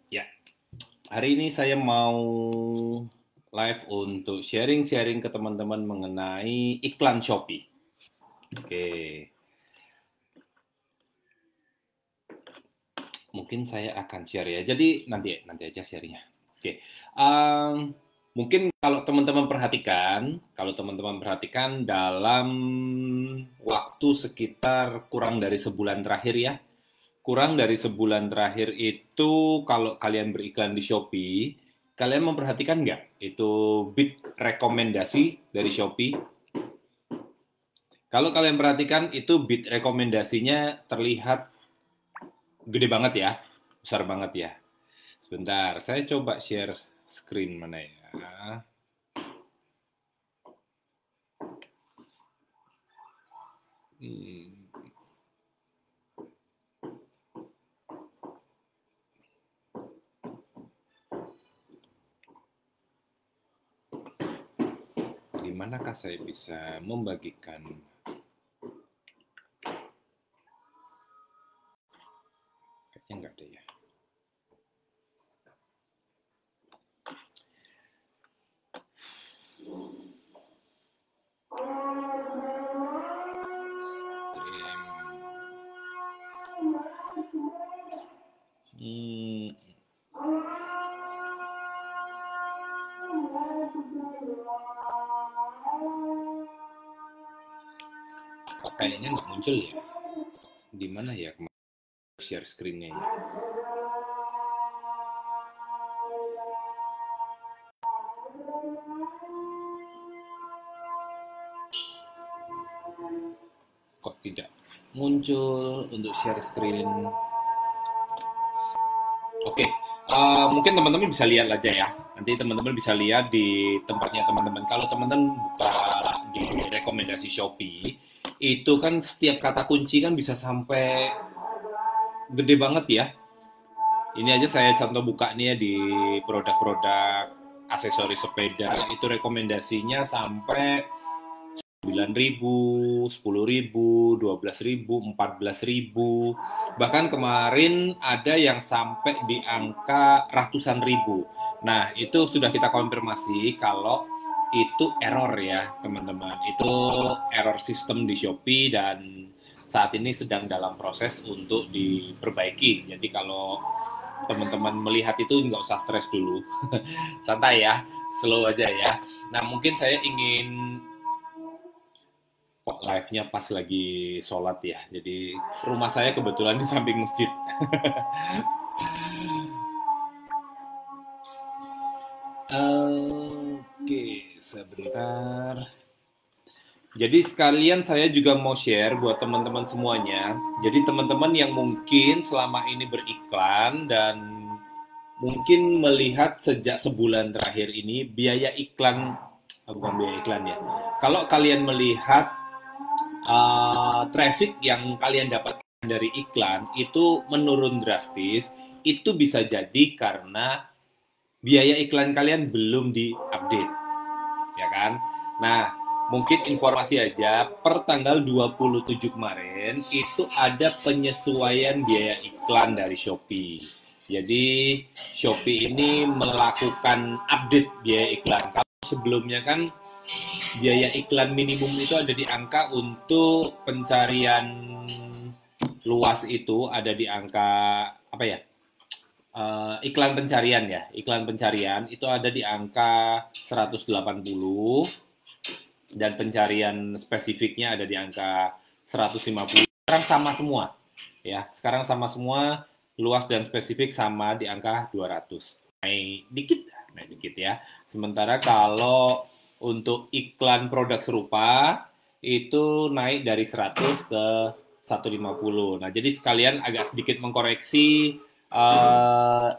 Ya, hari ini saya mau live untuk sharing-sharing ke teman-teman mengenai iklan Shopee. Oke, mungkin saya akan share ya. Jadi nanti aja sharingnya. Oke, mungkin kalau teman-teman perhatikan dalam waktu sekitar kurang dari sebulan terakhir ya. Kurang dari sebulan terakhir itu kalau kalian beriklan di Shopee, kalian memperhatikan nggak itu bid rekomendasi dari Shopee? Kalau kalian perhatikan itu bid rekomendasinya terlihat gede banget ya, besar banget ya. Sebentar, saya coba share screen mana ya. Hmm, di manakah saya bisa membagikan? Kayaknya nggak ada ya. Hmm, kayaknya nggak muncul ya. Di mana ya kemarin share screen-nya ya? Kok tidak muncul untuk share screen? Oke, mungkin teman-teman bisa lihat aja ya. Nanti teman-teman bisa lihat di tempatnya teman-teman. Kalau teman-teman buka di rekomendasi Shopee, itu kan setiap kata kunci kan bisa sampai gede banget ya. Ini aja saya contoh buka nih ya di produk-produk aksesoris sepeda, itu rekomendasinya sampai 9.000, 10.000, 12.000, 14.000. Bahkan kemarin ada yang sampai di angka ratusan ribu. Nah, itu sudah kita konfirmasi kalau itu error ya, teman-teman. Itu error sistem di Shopee dan saat ini sedang dalam proses untuk diperbaiki. Jadi kalau teman-teman melihat itu nggak usah stres dulu. Santai ya, slow aja ya. Nah, mungkin saya ingin kok live-nya pas lagi sholat ya. Jadi rumah saya kebetulan di samping masjid. Oke, sebentar. Jadi sekalian saya juga mau share buat teman-teman semuanya. Jadi teman-teman yang mungkin selama ini beriklan dan mungkin melihat sejak sebulan terakhir ini biaya iklan, bukan biaya iklan ya. Kalau kalian melihat traffic yang kalian dapatkan dari iklan itu menurun drastis, itu bisa jadi karena biaya iklan kalian belum diupdate, ya kan? Nah, mungkin informasi aja, per tanggal 27 kemarin itu ada penyesuaian biaya iklan dari Shopee. Jadi Shopee ini melakukan update biaya iklan. Kalau sebelumnya kan biaya iklan minimum itu ada di angka untuk pencarian luas itu ada di angka apa ya? Iklan pencarian ya. Iklan pencarian itu ada di angka 180 dan pencarian spesifiknya ada di angka 150. Sekarang sama semua. Ya, sekarang sama semua, luas dan spesifik sama di angka 200. Naik dikit ya. Sementara kalau untuk iklan produk serupa itu naik dari 100 ke 150. Nah, jadi sekalian agak sedikit mengkoreksi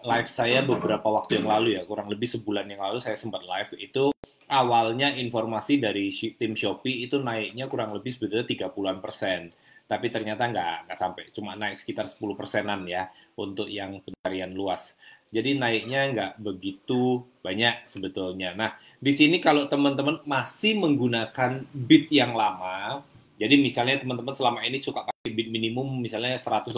live saya beberapa waktu yang lalu ya, kurang lebih sebulan yang lalu saya sempat live itu awalnya informasi dari tim Shopee itu naiknya kurang lebih sebetulnya 30-an%. Tapi ternyata nggak sampai, cuma naik sekitar 10 persenan ya untuk yang pencarian luas. Jadi naiknya nggak begitu banyak sebetulnya. Nah, di sini kalau teman-teman masih menggunakan bid yang lama, jadi misalnya teman-teman selama ini suka pakai bid minimum misalnya 180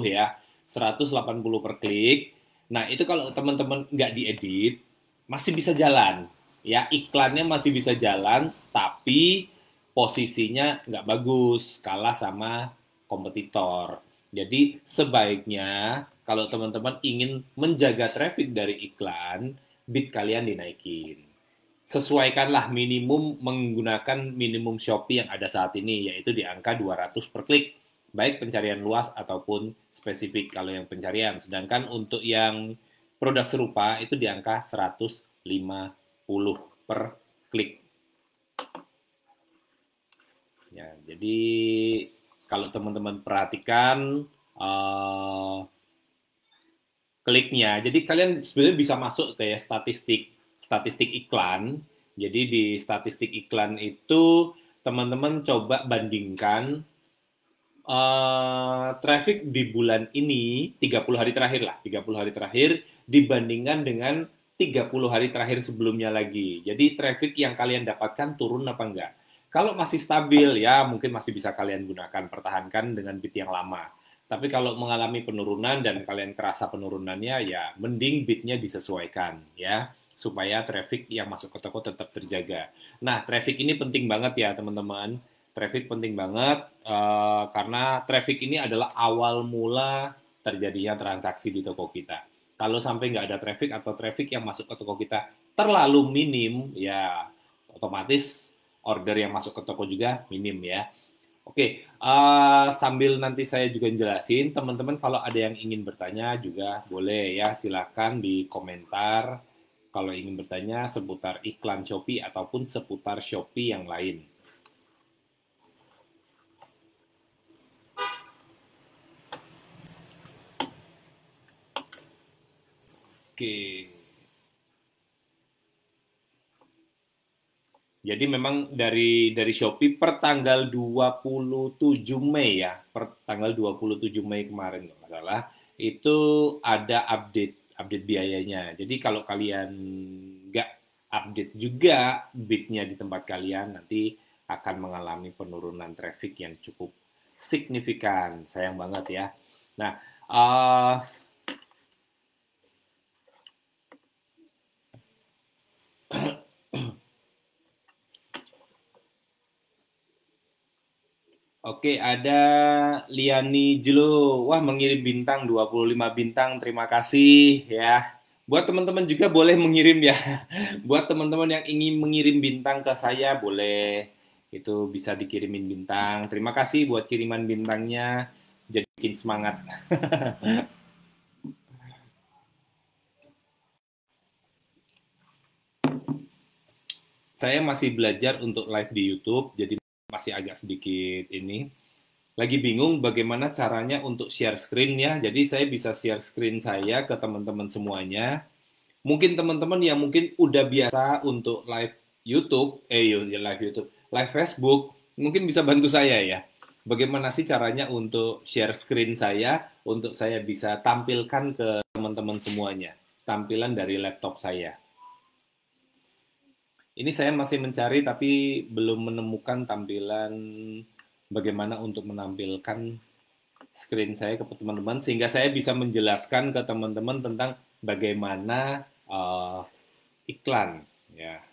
ya, 180 per klik. Nah, itu kalau teman-teman nggak diedit, masih bisa jalan. Ya, iklannya masih bisa jalan, tapi posisinya nggak bagus, kalah sama kompetitor. Jadi, sebaiknya kalau teman-teman ingin menjaga traffic dari iklan, bid kalian dinaikin. Sesuaikanlah minimum menggunakan minimum Shopee yang ada saat ini, yaitu di angka 200 per klik, baik pencarian luas ataupun spesifik kalau yang pencarian. Sedangkan untuk yang produk serupa itu di angka 150 per klik. Ya, jadi kalau teman-teman perhatikan kliknya, jadi kalian sebenarnya bisa masuk ke statistik iklan. Jadi di statistik iklan itu teman-teman coba bandingkan traffic di bulan ini 30 hari terakhir lah, 30 hari terakhir dibandingkan dengan 30 hari terakhir sebelumnya lagi. Jadi traffic yang kalian dapatkan turun apa enggak? Kalau masih stabil ya mungkin masih bisa kalian gunakan, pertahankan dengan bid yang lama. Tapi kalau mengalami penurunan dan kalian kerasa penurunannya ya mending bidnya disesuaikan ya supaya traffic yang masuk ke toko tetap terjaga. Nah, traffic ini penting banget ya teman-teman. Traffic penting banget karena traffic ini adalah awal mula terjadinya transaksi di toko kita. Kalau sampai nggak ada traffic atau traffic yang masuk ke toko kita terlalu minim, ya otomatis order yang masuk ke toko juga minim ya. Oke, sambil nanti saya juga jelasin, teman-teman kalau ada yang ingin bertanya juga boleh ya, silakan di komentar kalau ingin bertanya seputar iklan Shopee ataupun seputar Shopee yang lain. Oke. Jadi memang dari Shopee per tanggal 27 Mei ya, per tanggal 27 Mei kemarin nggak salah, itu ada update biayanya. Jadi kalau kalian nggak update juga bidnya di tempat kalian, nanti akan mengalami penurunan traffic yang cukup signifikan. Sayang banget ya. Nah, oke, ada Liani Jelo. Wah, mengirim bintang 25 bintang. Terima kasih ya. Buat teman-teman juga boleh mengirim ya. Buat teman-teman yang ingin mengirim bintang ke saya boleh. Itu bisa dikirimin bintang. Terima kasih buat kiriman bintangnya. Jadi bikin semangat. Saya masih belajar untuk live di YouTube, jadi masih agak sedikit ini. Lagi bingung bagaimana caranya untuk share screen ya. Jadi saya bisa share screen saya ke teman-teman semuanya. Mungkin teman-teman yang mungkin udah biasa untuk live YouTube, live YouTube, live Facebook, mungkin bisa bantu saya ya. Bagaimana sih caranya untuk share screen saya, untuk saya bisa tampilkan ke teman-teman semuanya, tampilan dari laptop saya. Ini saya masih mencari tapi belum menemukan tampilan bagaimana untuk menampilkan screen saya ke teman-teman sehingga saya bisa menjelaskan ke teman-teman tentang bagaimana iklan ya.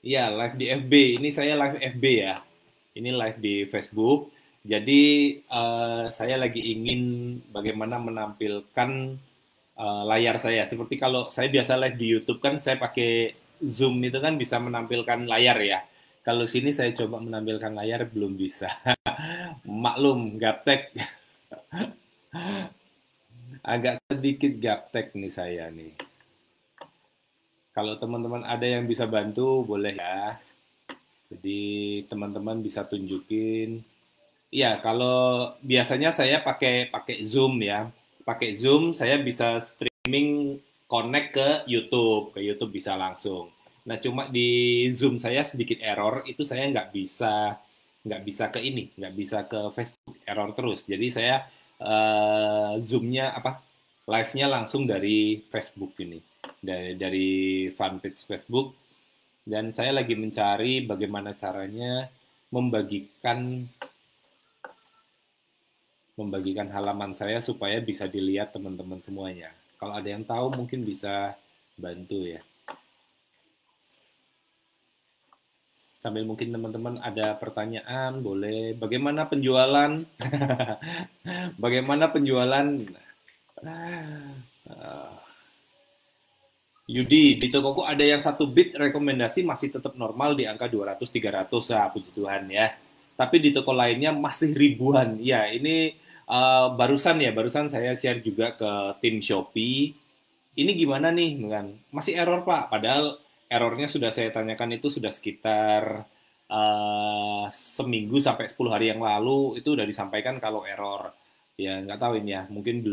Iya, live di FB. Ini saya live FB ya. Ini live di Facebook. Jadi saya lagi ingin bagaimana menampilkan layar saya. Seperti kalau saya biasa live di YouTube kan saya pakai Zoom itu kan bisa menampilkan layar ya. Kalau sini saya coba menampilkan layar belum bisa. Maklum, gaptek. Agak sedikit gaptek nih saya nih. Kalau teman-teman ada yang bisa bantu boleh ya. Jadi teman-teman bisa tunjukin. Iya, kalau biasanya saya pakai Zoom ya. Pakai Zoom saya bisa streaming connect ke YouTube. Ke YouTube bisa langsung. Nah, cuma di Zoom saya sedikit error, itu saya nggak bisa ke ini, nggak bisa ke Facebook, error terus. Jadi saya Zoom-nya live-nya langsung dari Facebook ini, dari fanpage Facebook. Dan saya lagi mencari bagaimana caranya membagikan membagikan halaman saya supaya bisa dilihat teman-teman semuanya. Kalau ada yang tahu mungkin bisa bantu ya. Sambil mungkin teman-teman ada pertanyaan, boleh. Bagaimana penjualan? Bagaimana penjualan? Yudi, di tokoku ada yang satu bit rekomendasi masih tetap normal di angka 200-300 ya, puji Tuhan ya. Tapi di toko lainnya masih ribuan. Ya, ini barusan saya share juga ke tim Shopee. Ini gimana nih, kan? Masih error Pak. Padahal errornya sudah saya tanyakan itu sudah sekitar seminggu sampai 10 hari yang lalu itu udah disampaikan kalau error. Ya nggak tahu ini ya, mungkin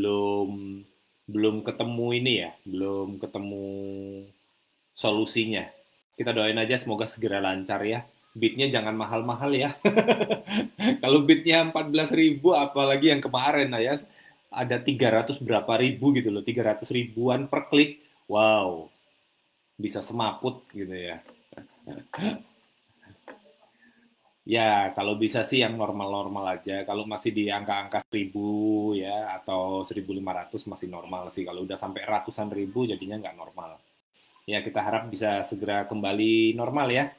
belum ketemu ini ya, belum ketemu solusinya. Kita doain aja semoga segera lancar ya. Bitnya jangan mahal-mahal ya. Kalau bitnya 14.000, apalagi yang kemarin ya, ada 300 berapa ribu gitu loh, 300 ribuan per klik. Wow, bisa semaput gitu ya. Ya, kalau bisa sih yang normal-normal aja. Kalau masih di angka-angka 1.000 ya, atau 1.500 masih normal sih. Kalau udah sampai ratusan ribu jadinya nggak normal. Ya, kita harap bisa segera kembali normal ya.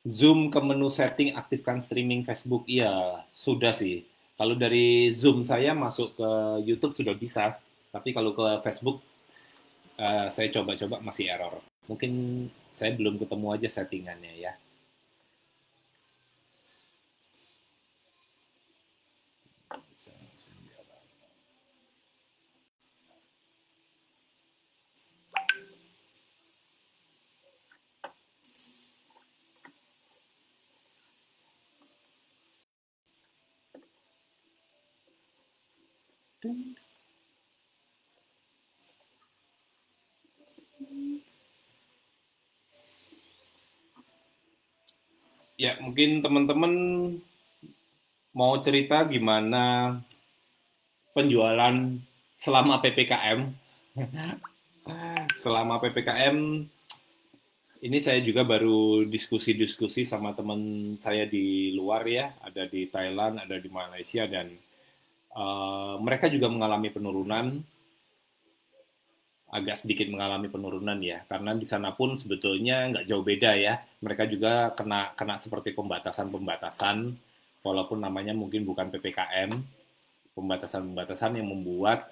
Zoom ke menu setting, aktifkan streaming Facebook. Iya, sudah sih. Kalau dari Zoom saya masuk ke YouTube sudah bisa. Tapi kalau ke Facebook, saya coba-coba masih error. Mungkin saya belum ketemu aja settingannya ya. Ya, mungkin teman-teman mau cerita gimana penjualan selama PPKM. Selama PPKM, ini saya juga baru diskusi-diskusi sama teman saya di luar ya, ada di Thailand, ada di Malaysia, dan mereka juga mengalami penurunan, agak sedikit mengalami penurunan ya, karena di sana pun sebetulnya nggak jauh beda ya. Mereka juga kena seperti pembatasan-pembatasan, walaupun namanya mungkin bukan PPKM, pembatasan-pembatasan yang membuat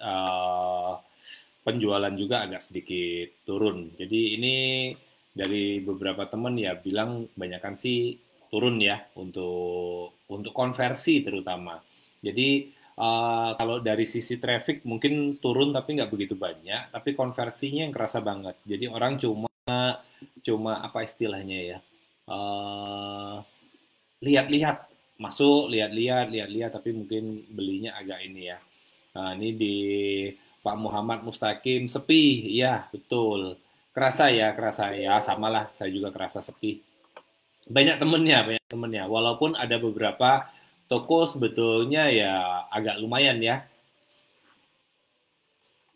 penjualan juga agak sedikit turun. Jadi ini dari beberapa teman ya bilang banyakkan sih turun ya untuk konversi terutama. Jadi kalau dari sisi traffic mungkin turun tapi nggak begitu banyak, tapi konversinya yang kerasa banget. Jadi orang cuma apa istilahnya ya, lihat-lihat, masuk lihat-lihat, tapi mungkin belinya agak ini ya. Nah, ini di Pak Muhammad Mustaqim sepi, ya betul. Kerasa ya, samalah. Saya juga kerasa sepi. Banyak temennya. Walaupun ada beberapa toko sebetulnya ya agak lumayan ya.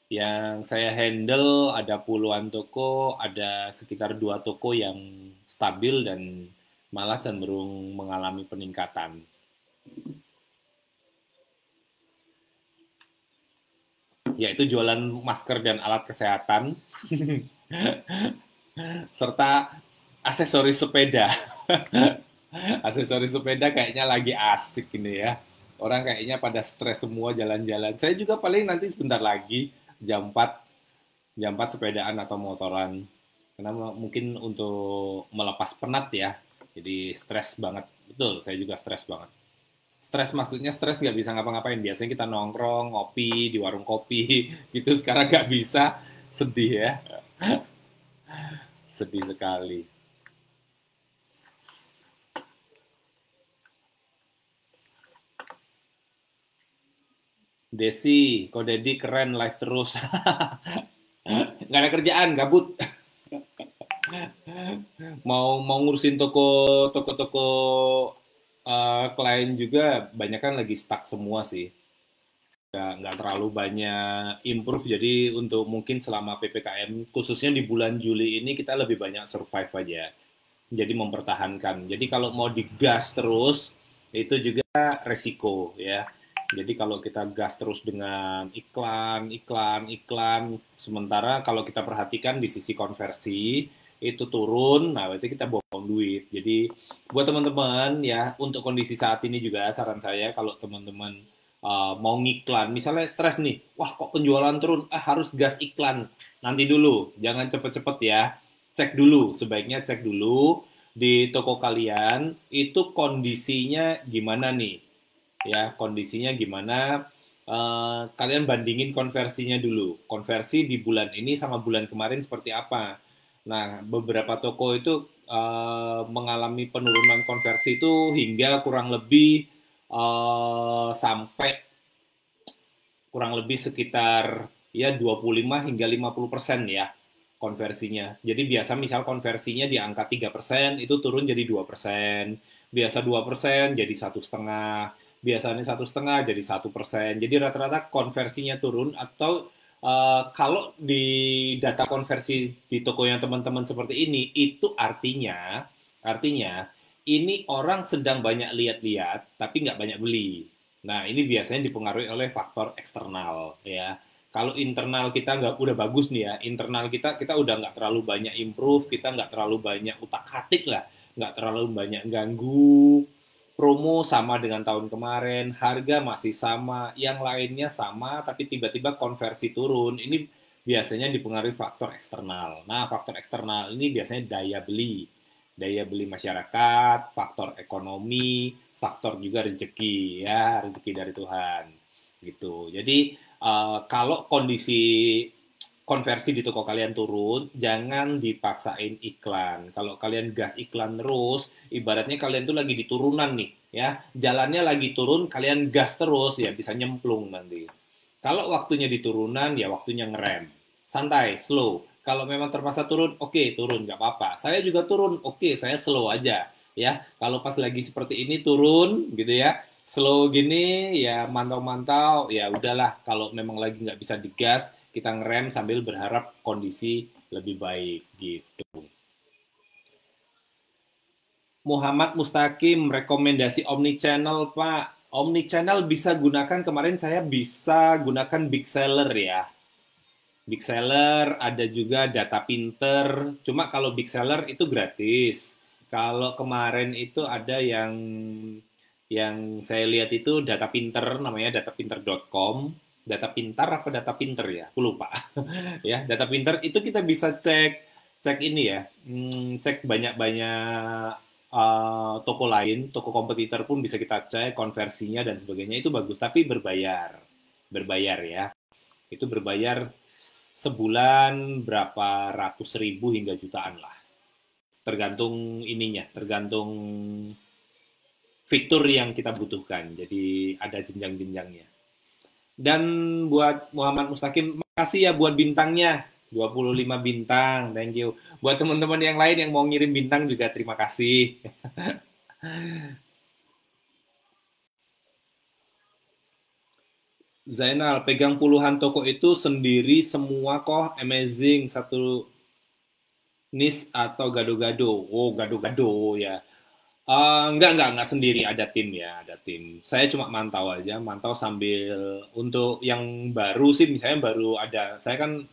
Yang saya handle ada puluhan toko, ada sekitar 2 toko yang stabil dan malah cenderung mengalami peningkatan. Yaitu jualan masker dan alat kesehatan, serta aksesoris sepeda. Aksesoris sepeda kayaknya lagi asik ini ya. Orang kayaknya pada stres semua jalan-jalan. Saya juga paling nanti sebentar lagi jam 4 sepedaan atau motoran. Karena mungkin untuk melepas penat ya. Jadi stres banget. Betul, saya juga stres banget. Stres maksudnya stres nggak bisa ngapa-ngapain. Biasanya kita nongkrong, ngopi di warung kopi. Gitu sekarang nggak bisa. Sedih ya. Sedih sekali. Desi, kok Dedi keren live terus. Nggak ada kerjaan, gabut. mau ngurusin toko klien juga banyak kan lagi stuck semua sih. Nggak terlalu banyak improve, jadi untuk mungkin selama PPKM khususnya di bulan Juli ini kita lebih banyak survive aja, jadi mempertahankan. Jadi kalau mau digas terus itu juga resiko ya. Jadi kalau kita gas terus dengan iklan, sementara kalau kita perhatikan di sisi konversi itu turun, nah berarti kita buang duit. Jadi buat teman-teman ya, untuk kondisi saat ini juga saran saya kalau teman-teman mau ngiklan, misalnya stres nih, wah kok penjualan turun, harus gas iklan. Nanti dulu, jangan cepet-cepet ya. Cek dulu, sebaiknya cek dulu di toko kalian itu kondisinya gimana nih ya, kondisinya gimana, kalian bandingin konversinya dulu, konversi di bulan ini sama bulan kemarin seperti apa. Nah, beberapa toko itu mengalami penurunan konversi itu hingga kurang lebih sampai kurang lebih sekitar ya 25 hingga 50% ya konversinya. Jadi biasa misal konversinya di angka 3%, itu turun jadi 2%. Biasa 2% jadi 1,5%. Biasanya 1,5% jadi 1%. Jadi rata-rata konversinya turun, atau kalau di data konversi di tokonya teman-teman seperti ini, itu artinya ini orang sedang banyak lihat-lihat tapi nggak banyak beli. Nah, ini biasanya dipengaruhi oleh faktor eksternal ya. Kalau internal kita nggak udah bagus nih ya, internal kita udah nggak terlalu banyak improve, kita nggak terlalu banyak utak-atik lah, nggak terlalu banyak ganggu, promo sama dengan tahun kemarin, harga masih sama, yang lainnya sama, tapi tiba-tiba konversi turun. Ini biasanya dipengaruhi faktor eksternal. Nah, faktor eksternal ini biasanya daya beli masyarakat, faktor ekonomi, faktor juga rezeki ya, rezeki dari Tuhan gitu. Jadi kalau kondisi konversi di toko kalian turun, jangan dipaksain iklan. Kalau kalian gas iklan terus, ibaratnya kalian tuh lagi di turunan nih, ya. Jalannya lagi turun, kalian gas terus, ya bisa nyemplung nanti. Kalau waktunya di turunan, ya waktunya ngerem. Santai, slow. Kalau memang terpaksa turun, oke, turun, nggak apa-apa. Saya juga turun, oke, saya slow aja. Ya, kalau pas lagi seperti ini turun, gitu ya, slow gini, ya mantau-mantau, ya udahlah. Kalau memang lagi nggak bisa digas, kita ngerem sambil berharap kondisi lebih baik gitu. Muhammad Mustaqim rekomendasi omnichannel Pak. Omnichannel bisa gunakan, kemarin saya bisa gunakan Big Seller ya. Big Seller, ada juga Data Pinter. Cuma kalau Big Seller itu gratis. Kalau kemarin itu ada yang saya lihat itu Data Pinter, namanya datapinter.com. Data pintar apa data pinter ya? Aku lupa. Ya, data pinter itu kita bisa cek ini ya, cek banyak-banyak toko lain, toko kompetitor pun bisa kita cek konversinya dan sebagainya, itu bagus, tapi berbayar ya. Itu berbayar sebulan berapa ratus ribu hingga jutaan lah. Tergantung ininya, tergantung fitur yang kita butuhkan. Jadi ada jenjang-jenjangnya. Dan buat Muhammad Mustaqim, makasih ya buat bintangnya. 25 bintang, thank you. Buat teman-teman yang lain yang mau ngirim bintang juga terima kasih. Zainal, pegang puluhan toko itu sendiri semua kok, amazing. Satu niche atau gado-gado? Oh, gado-gado ya. Enggak sendiri, ada tim ya, ada tim. Saya cuma mantau aja, mantau sambil untuk yang baru sih, misalnya baru ada, saya kan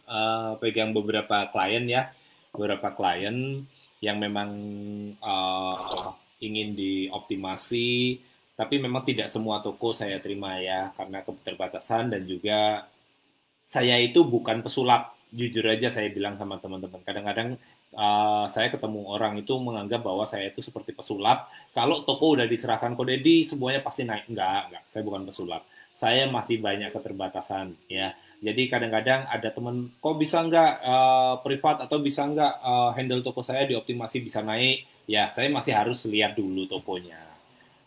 pegang beberapa klien ya, beberapa klien yang memang ingin dioptimasi, tapi memang tidak semua toko saya terima ya, karena keterbatasan dan juga saya itu bukan pesulap, jujur aja saya bilang sama teman-teman. Kadang-kadang saya ketemu orang itu menganggap bahwa saya itu seperti pesulap. Kalau toko udah diserahkan ke Dedi, semuanya pasti naik. Enggak. Saya bukan pesulap. Saya masih banyak keterbatasan, ya. Jadi kadang-kadang ada teman, kok bisa nggak privat atau bisa nggak handle toko saya dioptimasi bisa naik? Ya, saya masih harus lihat dulu tokonya.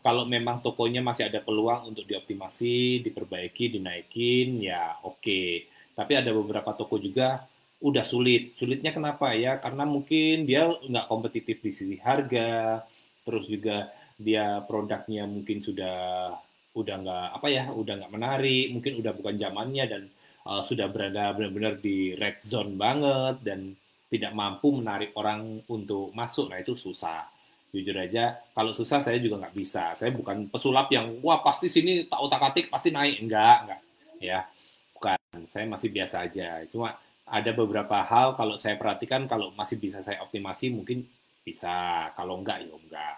Kalau memang tokonya masih ada peluang untuk dioptimasi, diperbaiki, dinaikin, ya oke. Tapi ada beberapa toko juga udah sulit. Sulitnya kenapa ya? Karena mungkin dia nggak kompetitif di sisi harga, terus juga dia produknya mungkin udah nggak apa ya, udah nggak menarik, mungkin udah bukan zamannya dan sudah berada benar-benar di red zone banget dan tidak mampu menarik orang untuk masuk. Nah itu susah. Jujur aja, kalau susah saya juga nggak bisa. Saya bukan pesulap yang, wah pasti sini tak utak-atik pasti naik. Enggak. Ya, bukan. Saya masih biasa aja. Cuma ada beberapa hal kalau saya perhatikan, kalau masih bisa saya optimasi, mungkin bisa. Kalau enggak, ya enggak.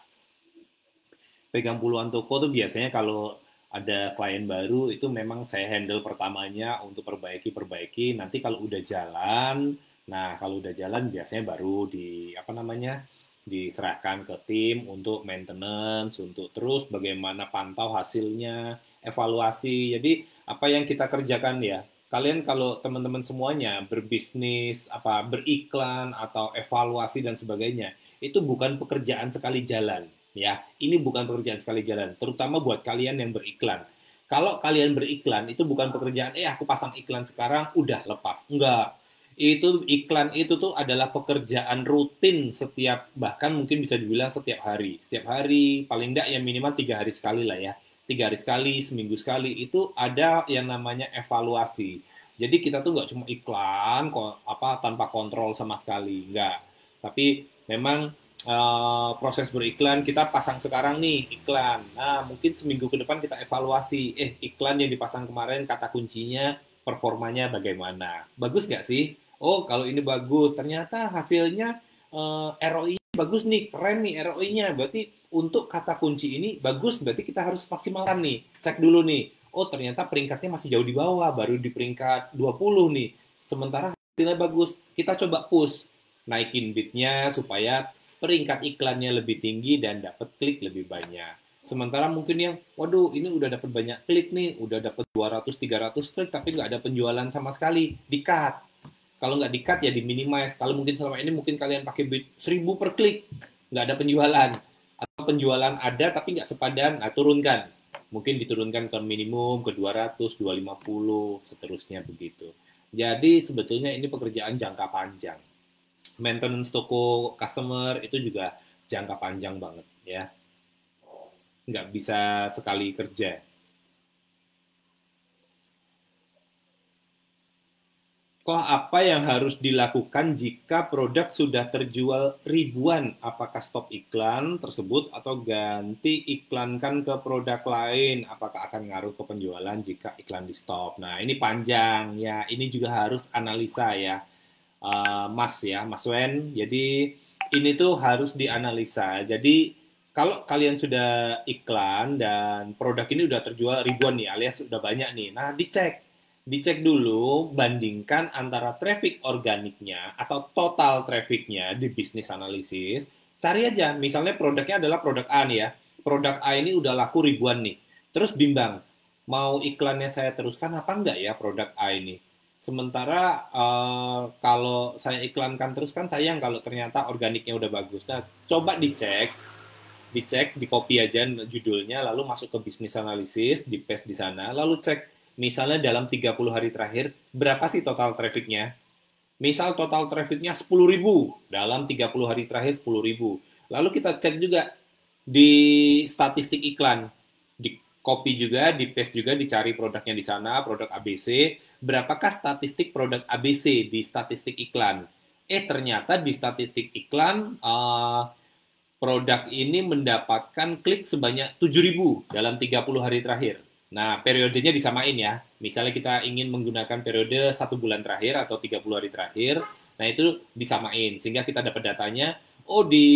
Pegang puluhan toko tuh biasanya kalau ada klien baru, itu memang saya handle pertamanya untuk perbaiki. Nanti kalau udah jalan, nah kalau udah jalan biasanya baru apa namanya, diserahkan ke tim untuk maintenance, untuk terus bagaimana pantau hasilnya, evaluasi. Jadi apa yang kita kerjakan ya, kalian kalau teman-teman semuanya berbisnis, beriklan atau evaluasi dan sebagainya, itu bukan pekerjaan sekali jalan ya. Ini bukan pekerjaan sekali jalan, terutama buat kalian yang beriklan. Kalau kalian beriklan itu bukan pekerjaan, aku pasang iklan sekarang udah lepas. Enggak, itu iklan itu tuh adalah pekerjaan rutin setiap, bahkan mungkin bisa dibilang setiap hari paling enggak ya minimal 3 hari sekali lah ya, 3 hari sekali, seminggu sekali itu ada yang namanya evaluasi. Jadi kita tuh nggak cuma iklan tanpa kontrol sama sekali, enggak, tapi memang proses beriklan kita pasang sekarang nih iklan, nah mungkin seminggu ke depan kita evaluasi, iklan yang dipasang kemarin kata kuncinya performanya bagaimana, bagus nggak sih? Oh, kalau ini bagus, ternyata hasilnya ROI bagus nih, keren nih ROI-nya. Berarti untuk kata kunci ini bagus, berarti kita harus maksimalkan nih. Cek dulu nih. Oh, ternyata peringkatnya masih jauh di bawah, baru di peringkat 20 nih. Sementara hasilnya bagus, kita coba push. Naikin bidnya supaya peringkat iklannya lebih tinggi dan dapat klik lebih banyak. Sementara mungkin yang, waduh ini udah dapat banyak klik nih, udah dapat 200-300 klik tapi nggak ada penjualan sama sekali, di-cut. Kalau nggak di-cut ya di-minimize. Kalau mungkin selama ini mungkin kalian pakai 1.000 per klik, nggak ada penjualan. Atau penjualan ada tapi nggak sepadan, turunkan. Mungkin diturunkan ke minimum, ke 200, 250, seterusnya begitu. Jadi sebetulnya ini pekerjaan jangka panjang. Maintenance toko customer itu juga jangka panjang banget ya. Nggak bisa sekali kerja. Kok apa yang harus dilakukan jika produk sudah terjual ribuan? Apakah stop iklan tersebut atau ganti iklankan ke produk lain? Apakah akan ngaruh ke penjualan jika iklan di stop? Nah, ini panjang ya. Ini juga harus analisa ya, Mas Wen. Jadi ini tuh harus dianalisa. Jadi kalau kalian sudah iklan dan produk ini udah terjual ribuan nih, alias udah banyak nih. Nah, dicek dulu, bandingkan antara traffic organiknya atau total trafficnya di bisnis analisis. Cari aja, misalnya produknya adalah produk A nih ya. Produk A ini udah laku ribuan nih. Terus bimbang, mau iklannya saya teruskan apa enggak ya produk A ini? Sementara kalau saya iklankan terus kan sayang kalau ternyata organiknya udah bagus. Nah, coba dicek, di copy aja judulnya, lalu masuk ke bisnis analisis, di paste di sana, lalu cek misalnya dalam 30 hari terakhir, berapa sih total trafficnya? Misal total trafficnya 10.000, dalam 30 hari terakhir 10.000. Lalu kita cek juga di statistik iklan, di copy juga, di paste juga, dicari produknya di sana, produk ABC, berapakah statistik produk ABC di statistik iklan? Ternyata di statistik iklan, produk ini mendapatkan klik sebanyak 7.000 dalam 30 hari terakhir. Nah, periodenya disamain ya. Misalnya kita ingin menggunakan periode 1 bulan terakhir atau 30 hari terakhir, nah itu disamain. Sehingga kita dapat datanya, di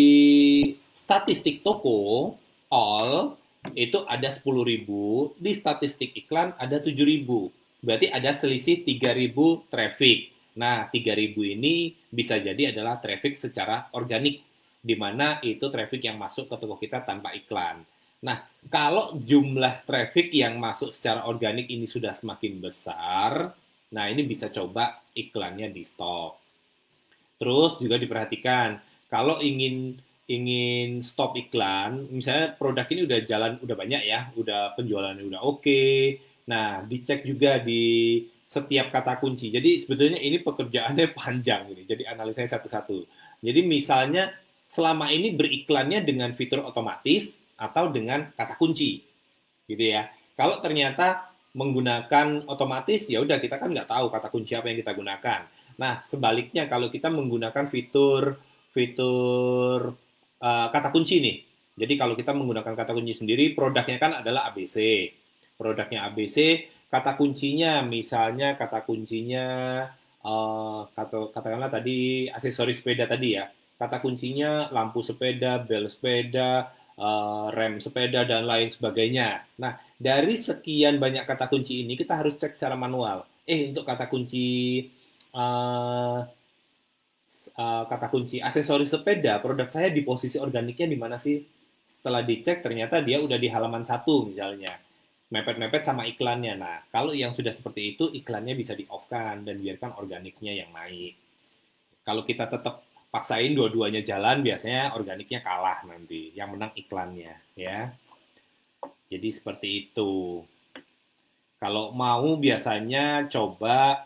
statistik toko, all, itu ada 10.000, di statistik iklan ada 7.000. Berarti ada selisih 3.000 traffic. Nah, 3.000 ini bisa jadi adalah traffic secara organik, di mana itu traffic yang masuk ke toko kita tanpa iklan. Nah, kalau jumlah traffic yang masuk secara organik ini sudah semakin besar, nah ini bisa coba iklannya di stop. Terus juga diperhatikan, kalau ingin stop iklan, misalnya produk ini udah jalan, udah banyak ya, udah penjualannya udah oke. Nah, dicek juga di setiap kata kunci. Jadi sebetulnya ini pekerjaannya panjang ini. Jadi analisanya satu-satu. Jadi misalnya selama ini beriklannya dengan fitur otomatis atau dengan kata kunci, gitu ya. Kalau ternyata menggunakan otomatis, ya udah kita kan nggak tahu kata kunci apa yang kita gunakan. Nah, sebaliknya kalau kita menggunakan fitur kata kunci nih. Jadi kalau kita menggunakan kata kunci sendiri, produknya kan adalah ABC. Produknya ABC, kata kuncinya misalnya kata kuncinya katakanlah tadi aksesoris sepeda tadi ya. Kata kuncinya lampu sepeda, bel sepeda, rem sepeda dan lain sebagainya. Nah, dari sekian banyak kata kunci ini kita harus cek secara manual. Untuk kata kunci uh, kata kunci aksesoris sepeda, produk saya di posisi organiknya di mana sih? Setelah dicek ternyata dia udah di halaman 1 misalnya. Mepet-mepet sama iklannya. Nah, kalau yang sudah seperti itu, iklannya bisa di-off-kan dan biarkan organiknya yang naik. Kalau kita tetap paksain dua-duanya jalan, biasanya organiknya kalah nanti. Yang menang iklannya, ya. Jadi seperti itu. Kalau mau biasanya coba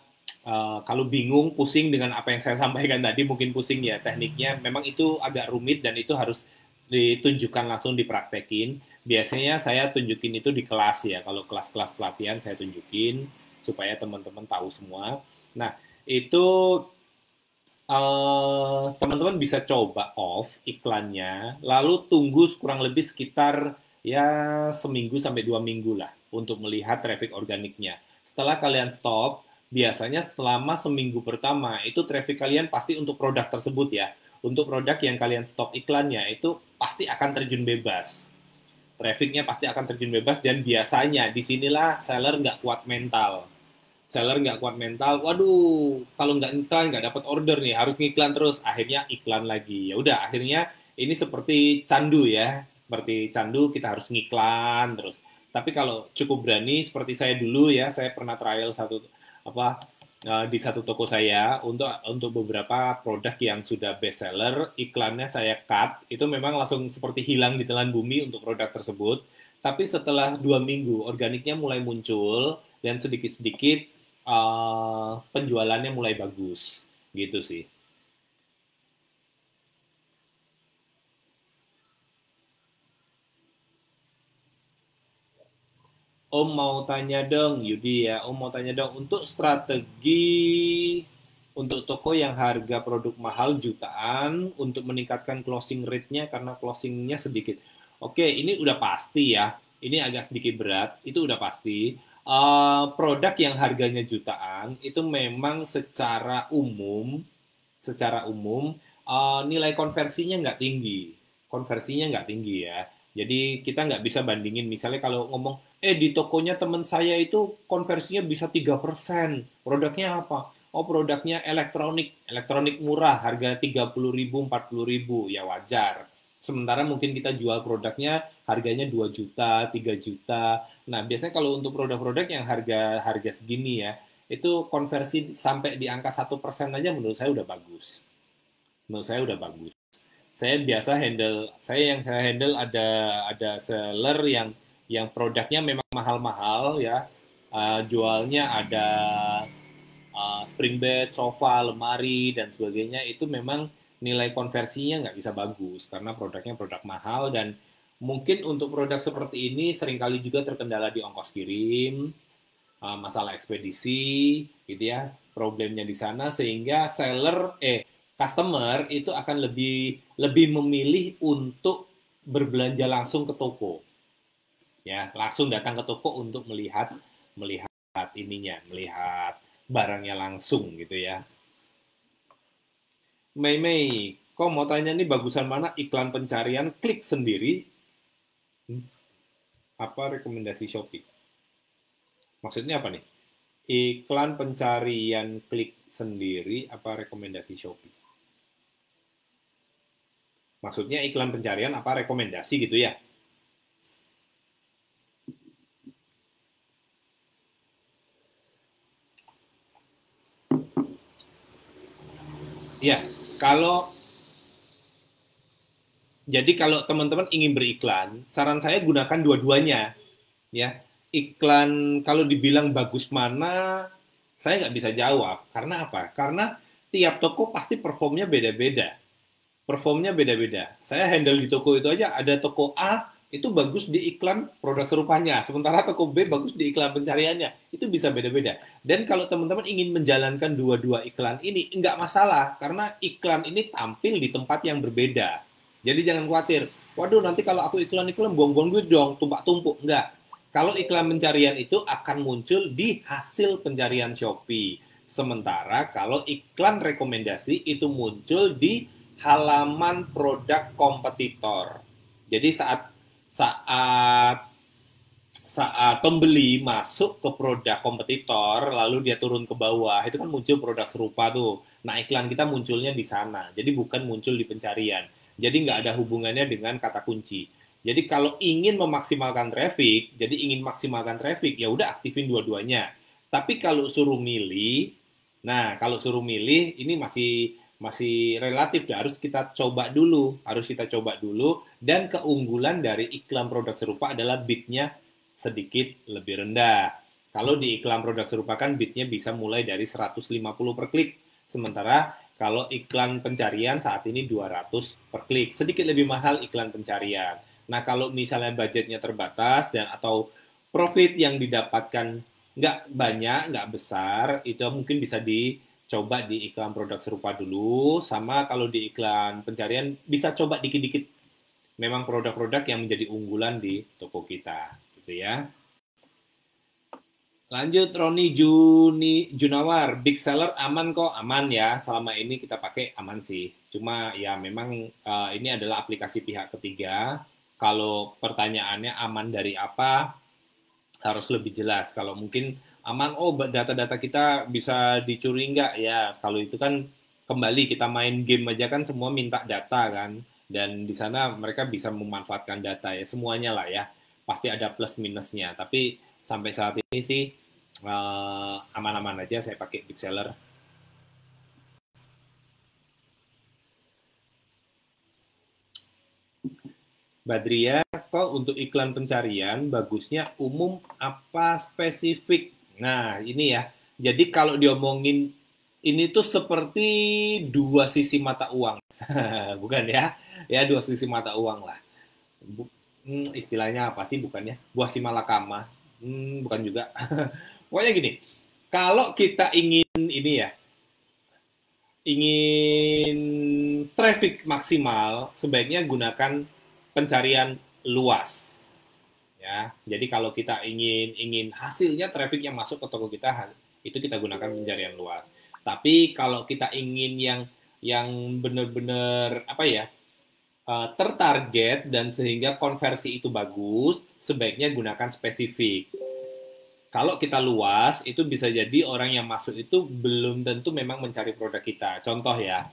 kalau bingung, pusing dengan apa yang saya sampaikan tadi, mungkin pusing ya tekniknya, memang itu agak rumit dan itu harus ditunjukkan langsung dipraktekin. Biasanya saya tunjukin itu di kelas ya, kalau kelas-kelas pelatihan saya tunjukin supaya teman-teman tahu semua. Nah, itu teman-teman bisa coba off iklannya, lalu tunggu kurang lebih sekitar ya seminggu sampai 2 minggu lah untuk melihat traffic organiknya. Setelah kalian stop, biasanya selama seminggu pertama itu traffic kalian pasti untuk produk tersebut ya. Untuk produk yang kalian stop iklannya itu pasti akan terjun bebas. Trafficnya pasti akan terjun bebas dan biasanya disinilah seller nggak kuat mental. Seller nggak kuat mental, waduh, kalau nggak iklan nggak dapat order nih, harus ngiklan terus. Akhirnya iklan lagi. Ya udah, akhirnya ini seperti candu ya, seperti candu kita harus ngiklan terus. Tapi kalau cukup berani, seperti saya dulu ya, saya pernah trial di satu toko saya untuk beberapa produk yang sudah best seller, iklannya saya cut, itu memang langsung seperti hilang di telan bumi untuk produk tersebut. Tapi setelah 2 minggu, organiknya mulai muncul dan sedikit-sedikit penjualannya mulai bagus, gitu sih. Om mau tanya dong, Yudi ya. Om mau tanya dong, untuk strategi untuk toko yang harga produk mahal jutaan untuk meningkatkan closing rate-nya karena closing-nya sedikit. Oke, ini udah pasti ya. Ini agak sedikit berat, itu udah pasti. Produk yang harganya jutaan itu memang secara umum nilai konversinya nggak tinggi. Konversinya nggak tinggi ya. Jadi kita nggak bisa bandingin misalnya kalau ngomong, di tokonya teman saya itu konversinya bisa 3%. Produknya apa? Oh, produknya elektronik murah, harga 30.000, 40.000, ya wajar. Sementara mungkin kita jual produknya harganya 2 juta, 3 juta. Nah, biasanya kalau untuk produk-produk yang harga segini ya, itu konversi sampai di angka 1% aja menurut saya udah bagus. Menurut saya udah bagus. Saya handle ada seller yang produknya memang mahal-mahal ya. Jualnya ada spring bed, sofa, lemari dan sebagainya, itu memang nilai konversinya nggak bisa bagus karena produknya produk mahal dan mungkin untuk produk seperti ini seringkali juga terkendala di ongkos kirim, masalah ekspedisi gitu ya, problemnya di sana sehingga customer itu akan lebih memilih untuk berbelanja langsung ke toko. Ya, langsung datang ke toko untuk melihat barangnya langsung gitu ya. Mei, kok mau tanya nih bagusan mana iklan pencarian klik sendiri? Apa rekomendasi Shopee? Maksudnya apa nih? Iklan pencarian klik sendiri apa rekomendasi Shopee? Maksudnya iklan pencarian apa rekomendasi gitu ya? Ya, kalau teman-teman ingin beriklan, saran saya gunakan dua-duanya. Ya, iklan kalau dibilang bagus mana, saya nggak bisa jawab. Karena apa? Karena tiap toko pasti performnya beda-beda. Saya handle di toko itu aja, ada toko A, itu bagus di iklan produk serupanya. Sementara toko B bagus di iklan pencariannya. Itu bisa beda-beda. Dan kalau teman-teman ingin menjalankan dua-dua iklan ini, nggak masalah. Karena iklan ini tampil di tempat yang berbeda. Jadi jangan khawatir, waduh nanti kalau aku iklan-iklan buang-buang duit dong, tumpak-tumpuk. Enggak. Kalau iklan pencarian itu akan muncul di hasil pencarian Shopee. Sementara kalau iklan rekomendasi itu muncul di halaman produk kompetitor. Jadi saat saat pembeli masuk ke produk kompetitor, lalu dia turun ke bawah, itu kan muncul produk serupa tuh. Nah, iklan kita munculnya di sana. Jadi bukan muncul di pencarian. Jadi nggak ada hubungannya dengan kata kunci. Jadi kalau ingin memaksimalkan traffic, jadi ingin maksimalkan traffic, ya udah aktifin dua-duanya. Tapi kalau suruh milih, nah kalau suruh milih ini masih masih relatif ya, harus kita coba dulu, dan keunggulan dari iklan produk serupa adalah bidnya sedikit lebih rendah. Kalau di iklan produk serupa kan bidnya bisa mulai dari 150 per klik. Sementara kalau iklan pencarian saat ini 200 per klik. Sedikit lebih mahal iklan pencarian. Nah, kalau misalnya budgetnya terbatas dan atau profit yang didapatkan nggak banyak, nggak besar, itu mungkin bisa dicoba di iklan produk serupa dulu. Sama kalau di iklan pencarian bisa coba dikit-dikit memang produk-produk yang menjadi unggulan di toko kita. Gitu ya. Lanjut Roni Junawar, big seller aman kok, aman ya. Selama ini kita pakai aman sih. Cuma ya memang ini adalah aplikasi pihak ketiga. Kalau pertanyaannya aman dari apa, harus lebih jelas. Kalau mungkin aman, oh data-data kita bisa dicuri nggak ya? Kalau itu kan kembali kita main game aja kan semua minta data kan. Dan di sana mereka bisa memanfaatkan data ya, semuanya lah ya. Pasti ada plus minusnya. Tapi sampai saat ini sih aman-aman aja saya pakai big seller. Badria, kok untuk iklan pencarian bagusnya umum apa spesifik? Nah, ini ya. Jadi kalau diomongin ini tuh seperti dua sisi mata uang. Bukan ya? Ya dua sisi mata uang lah. Istilahnya apa sih bukannya? Buah si malakama. Bukan juga. Pokoknya gini, kalau kita ingin ini ya, ingin traffic maksimal, sebaiknya gunakan pencarian luas. Ya, jadi kalau kita ingin hasilnya traffic yang masuk ke toko kita, itu kita gunakan pencarian luas. Tapi kalau kita ingin yang benar-benar apa ya, tertarget dan sehingga konversi itu bagus, sebaiknya gunakan spesifik. Kalau kita luas, itu bisa jadi orang yang masuk itu belum tentu memang mencari produk kita. Contoh ya,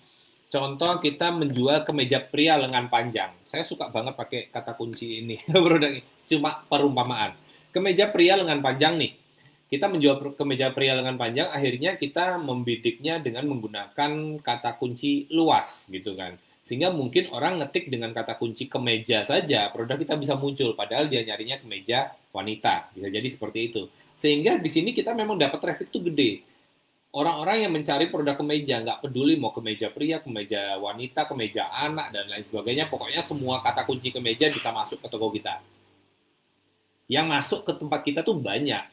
contoh kita menjual kemeja pria lengan panjang. Saya suka banget pakai kata kunci ini, produk ini. Cuma perumpamaan. Kemeja pria lengan panjang nih. Kita menjual kemeja pria lengan panjang, akhirnya kita membidiknya dengan menggunakan kata kunci luas gitu kan. Sehingga mungkin orang ngetik dengan kata kunci kemeja saja, produk kita bisa muncul. Padahal dia nyarinya kemeja wanita. Bisa jadi seperti itu. Sehingga di sini kita memang dapat traffic tuh gede. Orang-orang yang mencari produk kemeja, nggak peduli mau kemeja pria, kemeja wanita, kemeja anak, dan lain sebagainya. Pokoknya semua kata kunci kemeja bisa masuk ke toko kita. Yang masuk ke tempat kita tuh banyak,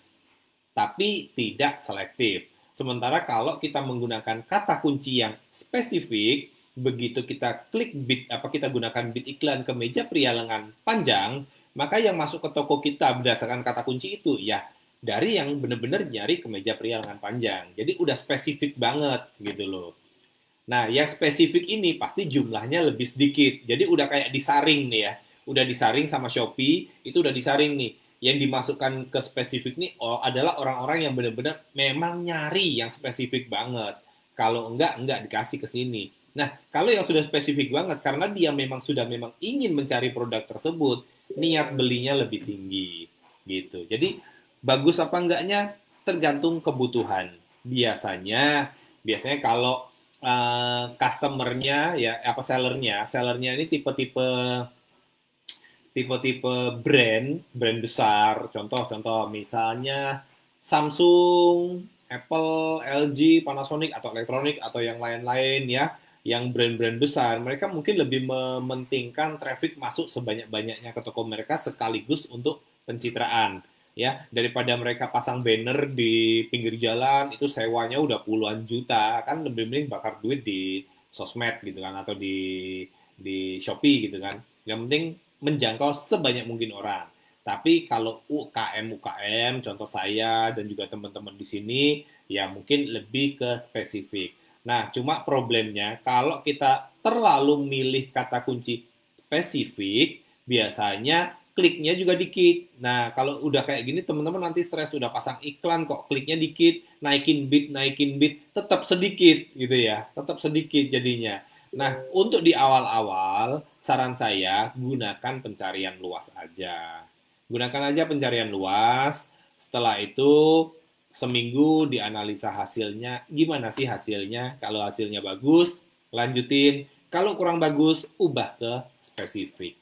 tapi tidak selektif. Sementara kalau kita menggunakan kata kunci yang spesifik, begitu kita klik bid, kita gunakan bid iklan kemeja pria lengan panjang, maka yang masuk ke toko kita berdasarkan kata kunci itu ya dari yang benar-benar nyari kemeja pria lengan panjang. Jadi udah spesifik banget gitu loh. Nah, yang spesifik ini pasti jumlahnya lebih sedikit. Jadi udah kayak disaring nih ya. Udah disaring sama Shopee, itu udah disaring nih. Yang dimasukkan ke spesifik nih adalah orang-orang yang benar-benar memang nyari yang spesifik banget. Kalau enggak dikasih ke sini. Nah, kalau yang sudah spesifik banget, karena dia memang sudah ingin mencari produk tersebut, niat belinya lebih tinggi. Gitu. Jadi, bagus apa enggaknya tergantung kebutuhan. Biasanya kalau customernya ya sellernya ini tipe-tipe brand besar. Contoh misalnya Samsung, Apple, LG, Panasonic atau elektronik atau yang lain-lain ya, yang brand-brand besar, mereka mungkin lebih mementingkan traffic masuk sebanyak-banyaknya ke toko mereka sekaligus untuk pencitraan. Ya, daripada mereka pasang banner di pinggir jalan itu sewanya udah puluhan juta, kan lebih mending bakar duit di sosmed gitu kan atau di di Shopee gitu kan. Yang penting menjangkau sebanyak mungkin orang. Tapi kalau UKM, contoh saya dan juga teman-teman di sini, ya mungkin lebih ke spesifik. Nah, cuma problemnya kalau kita terlalu milih kata kunci spesifik, biasanya kliknya juga dikit. Nah, kalau udah kayak gini, teman-teman nanti stres, udah pasang iklan kok, kliknya dikit, naikin bid, tetap sedikit gitu ya, tetap sedikit jadinya. Nah, untuk di awal-awal, saran saya gunakan pencarian luas aja. Gunakan aja pencarian luas, setelah itu seminggu dianalisa hasilnya, gimana sih hasilnya, kalau hasilnya bagus, lanjutin, kalau kurang bagus, ubah ke spesifik.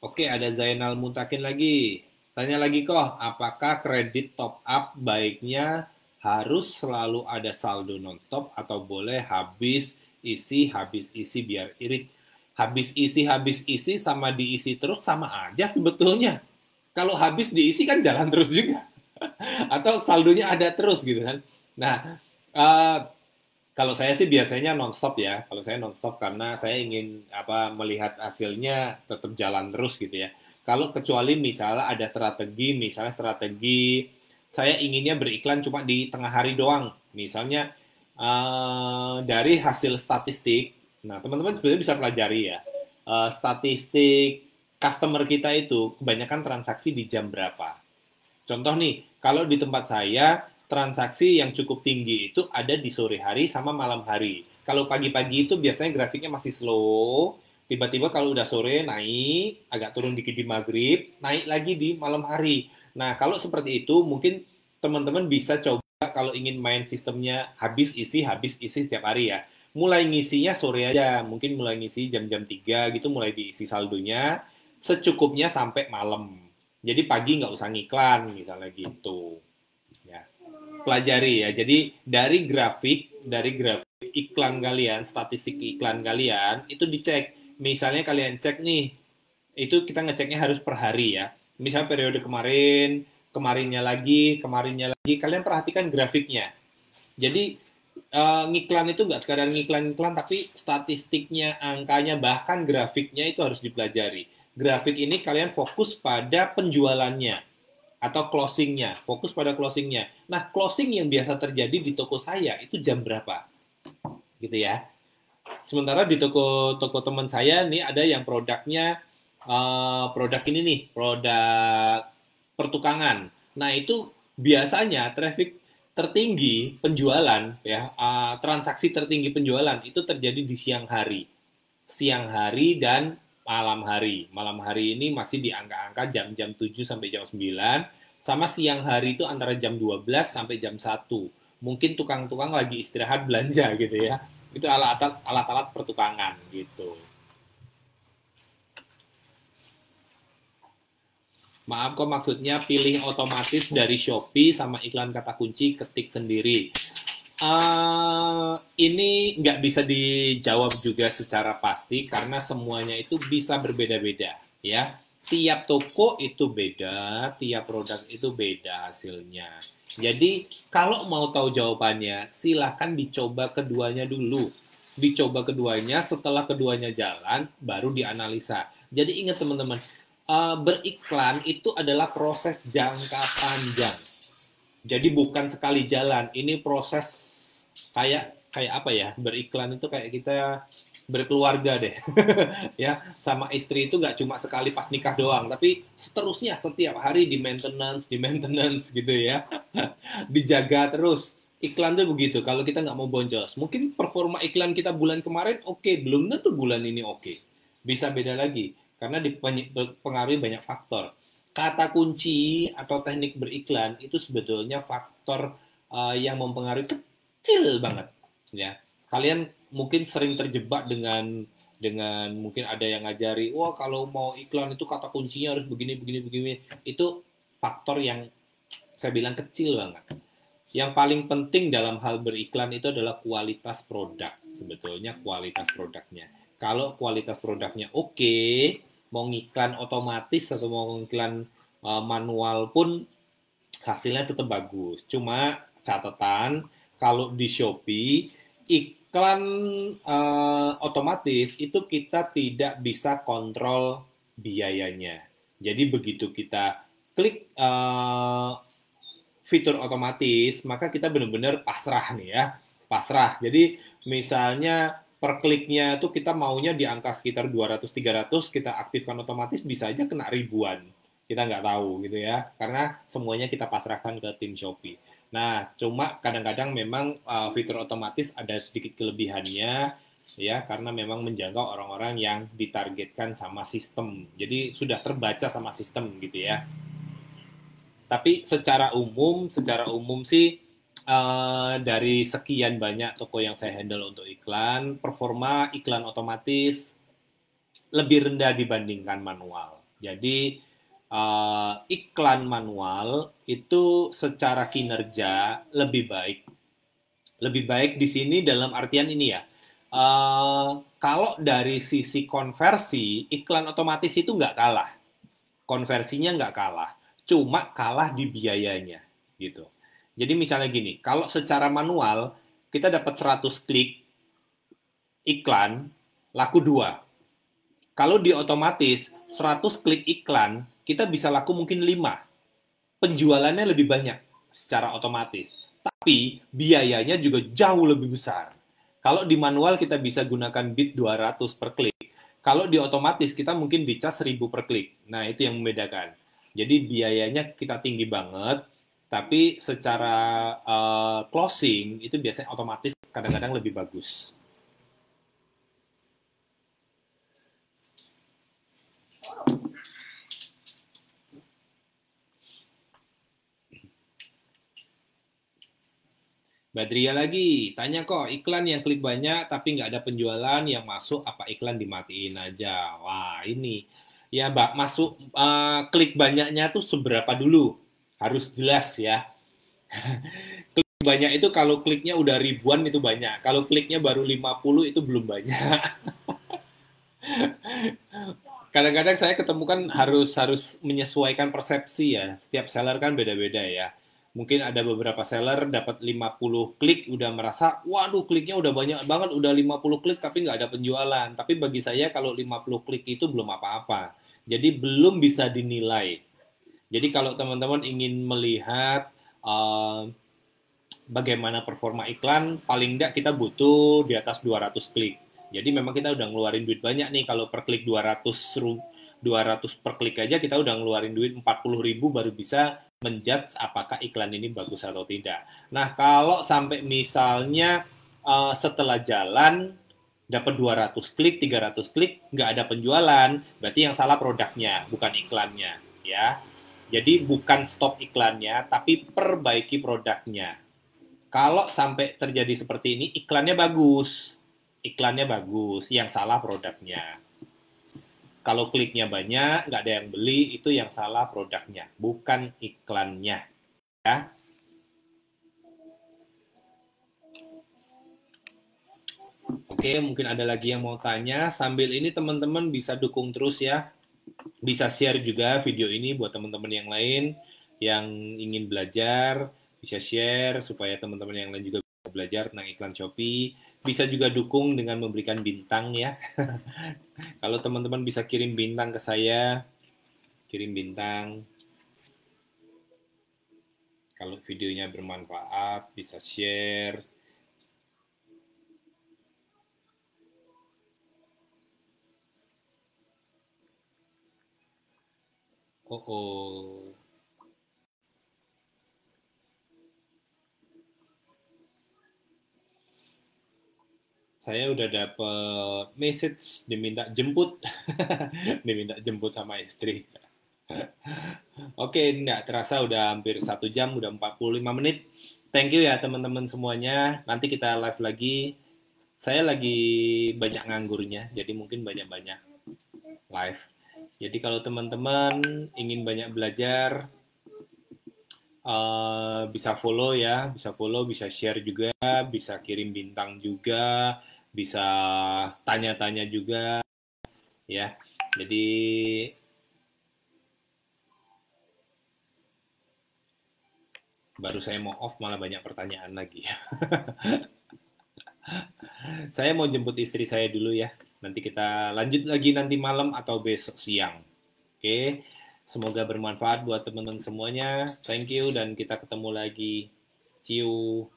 Oke, ada Zainal Mutakin lagi. Tanya lagi kok, apakah kredit top up baiknya harus selalu ada saldo nonstop atau boleh habis isi biar irit? Habis isi sama diisi terus sama aja sebetulnya. Kalau habis diisi kan jalan terus juga. Atau saldonya ada terus gitu kan. Nah, uh, kalau saya sih biasanya nonstop ya. Kalau saya nonstop karena saya ingin melihat hasilnya tetap jalan terus gitu ya. Kalau kecuali misalnya strategi saya inginnya beriklan cuma di tengah hari doang. Misalnya dari hasil statistik. Nah, teman-teman sebenarnya bisa pelajari ya. Statistik customer kita itu kebanyakan transaksi di jam berapa. Contoh nih, kalau di tempat saya, transaksi yang cukup tinggi itu ada di sore hari sama malam hari. Kalau pagi-pagi itu biasanya grafiknya masih slow, tiba-tiba kalau udah sore naik, agak turun dikit di maghrib, naik lagi di malam hari. Nah, kalau seperti itu mungkin teman-teman bisa coba kalau ingin main sistemnya habis isi setiap hari ya. Mulai ngisinya sore aja, mungkin mulai ngisi jam-jam 3 gitu, mulai diisi saldonya, secukupnya sampai malam. Jadi pagi nggak usah ngiklan, misalnya gitu. Ya. Pelajari ya. Jadi dari grafik iklan kalian, statistik iklan kalian, itu dicek. Misalnya kalian cek nih, itu kita ngeceknya harus per hari ya. Misalnya periode kemarinnya lagi, kalian perhatikan grafiknya. Jadi ngiklan itu nggak sekadar ngiklan-ngiklan, tapi statistiknya, angkanya, bahkan grafiknya itu harus dipelajari. Grafik ini kalian fokus pada penjualannya atau closingnya, fokus pada closingnya. Nah, closing yang biasa terjadi di toko saya itu jam berapa, gitu ya. Sementara di toko teman saya nih ada yang produknya produk ini nih, produk pertukangan. Nah, itu biasanya traffic tertinggi penjualan ya, transaksi tertinggi penjualan itu terjadi di siang hari dan malam hari. Malam hari ini masih di angka-angka jam-jam 7 sampai jam 9, sama siang hari itu antara jam 12 sampai jam 1. Mungkin tukang-tukang lagi istirahat belanja gitu ya. Itu alat-alat pertukangan gitu. Maaf kok, maksudnya pilih otomatis dari Shopee sama iklan kata kunci ketik sendiri. Ini nggak bisa dijawab juga secara pasti karena semuanya itu bisa berbeda-beda ya. Tiap toko itu beda, tiap produk itu beda hasilnya. Jadi kalau mau tahu jawabannya, silahkan dicoba keduanya dulu. Dicoba keduanya, setelah keduanya jalan, baru dianalisa. Jadi ingat teman-teman, beriklan itu adalah proses jangka panjang. Jadi bukan sekali jalan, ini proses kayak apa ya? Beriklan itu kayak kita berkeluarga deh. Ya, sama istri itu nggak cuma sekali pas nikah doang, tapi seterusnya setiap hari di maintenance gitu ya. Dijaga terus. Iklan tuh begitu, kalau kita nggak mau boncos. Mungkin performa iklan kita bulan kemarin oke, belum tentu bulan ini oke. Bisa beda lagi karena dipengaruhi banyak faktor. Kata kunci atau teknik beriklan itu sebetulnya faktor yang mempengaruhi kecil banget ya. Kalian mungkin sering terjebak dengan mungkin ada yang ngajari, wah kalau mau iklan itu kata kuncinya harus begini begini begini. Itu faktor yang saya bilang kecil banget. Yang paling penting dalam hal beriklan itu adalah kualitas produk. Sebetulnya kualitas produknya. Kalau kualitas produknya oke, mau ngiklan otomatis atau mau ngiklan manual pun hasilnya tetap bagus. Cuma catatan, kalau di Shopee, iklan otomatis itu kita tidak bisa kontrol biayanya. Jadi begitu kita klik fitur otomatis, maka kita benar-benar pasrah nih ya. Pasrah. Jadi misalnya per kliknya tuh kita maunya di angka sekitar 200-300, kita aktifkan otomatis bisa aja kena ribuan. Kita nggak tahu gitu ya. Karena semuanya kita pasrahkan ke tim Shopee. Nah, cuma kadang-kadang memang fitur otomatis ada sedikit kelebihannya ya, karena memang menjangkau orang-orang yang ditargetkan sama sistem. Jadi sudah terbaca sama sistem gitu ya. Tapi secara umum sih dari sekian banyak toko yang saya handle untuk iklan, performa iklan otomatis lebih rendah dibandingkan manual. Jadi iklan manual itu secara kinerja lebih baik. Lebih baik di sini dalam artian ini ya. Kalau dari sisi konversi, iklan otomatis itu nggak kalah. Konversinya nggak kalah. Cuma kalah di biayanya gitu. Jadi misalnya gini, kalau secara manual kita dapat 100 klik iklan laku 2. Kalau di otomatis 100 klik iklan kita bisa laku mungkin 5. Penjualannya lebih banyak secara otomatis. Tapi biayanya juga jauh lebih besar. Kalau di manual kita bisa gunakan bid 200 per klik. Kalau di otomatis kita mungkin dicas 1000 per klik. Nah, itu yang membedakan. Jadi biayanya kita tinggi banget, tapi secara closing itu biasanya otomatis kadang-kadang lebih bagus. Badria lagi, tanya kok iklan yang klik banyak tapi nggak ada penjualan, yang masuk apa iklan dimatiin aja. Wah ini ya Mbak, masuk klik banyaknya tuh seberapa dulu? Harus jelas ya. Klik banyak itu kalau kliknya udah ribuan itu banyak. Kalau kliknya baru 50 itu belum banyak. Kadang-kadang saya ketemu kan harus menyesuaikan persepsi ya. Setiap seller kan beda-beda ya. Mungkin ada beberapa seller dapat 50 klik udah merasa, waduh kliknya udah banyak banget, udah 50 klik tapi nggak ada penjualan. Tapi bagi saya kalau 50 klik itu belum apa-apa. Jadi belum bisa dinilai. Jadi kalau teman-teman ingin melihat bagaimana performa iklan, paling nggak kita butuh di atas 200 klik. Jadi memang kita udah ngeluarin duit banyak nih, kalau per klik 200 per klik aja kita udah ngeluarin duit 40.000 baru bisa menjudge apakah iklan ini bagus atau tidak. Nah, kalau sampai misalnya setelah jalan dapat 200 klik, 300 klik, nggak ada penjualan, berarti yang salah produknya, bukan iklannya, ya. Jadi bukan stop iklannya, tapi perbaiki produknya. Kalau sampai terjadi seperti ini, iklannya bagus, yang salah produknya. Kalau kliknya banyak, nggak ada yang beli, itu yang salah produknya, bukan iklannya. Ya. Oke, mungkin ada lagi yang mau tanya. Sambil ini teman-teman bisa dukung terus ya. Bisa share juga video ini buat teman-teman yang lain yang ingin belajar. Bisa share supaya teman-teman yang lain juga bisa belajar tentang iklan Shopee. Bisa juga dukung dengan memberikan bintang ya. Kalau teman-teman bisa kirim bintang ke saya, kirim bintang. Kalau videonya bermanfaat, bisa share. Oh. Saya udah dapet message diminta jemput. Diminta jemput sama istri. Oke, nggak terasa udah hampir 1 jam, udah 45 menit. Thank you ya teman-teman semuanya. Nanti kita live lagi. Saya lagi banyak nganggurnya, jadi mungkin banyak-banyak live. Jadi kalau teman-teman ingin banyak belajar, bisa follow ya, bisa share juga, bisa kirim bintang juga, bisa tanya-tanya juga, ya. Jadi baru saya mau off malah banyak pertanyaan lagi. Saya mau jemput istri saya dulu ya. Nanti kita lanjut lagi nanti malam atau besok siang. Oke. Semoga bermanfaat buat teman-teman semuanya. Thank you dan kita ketemu lagi. See you.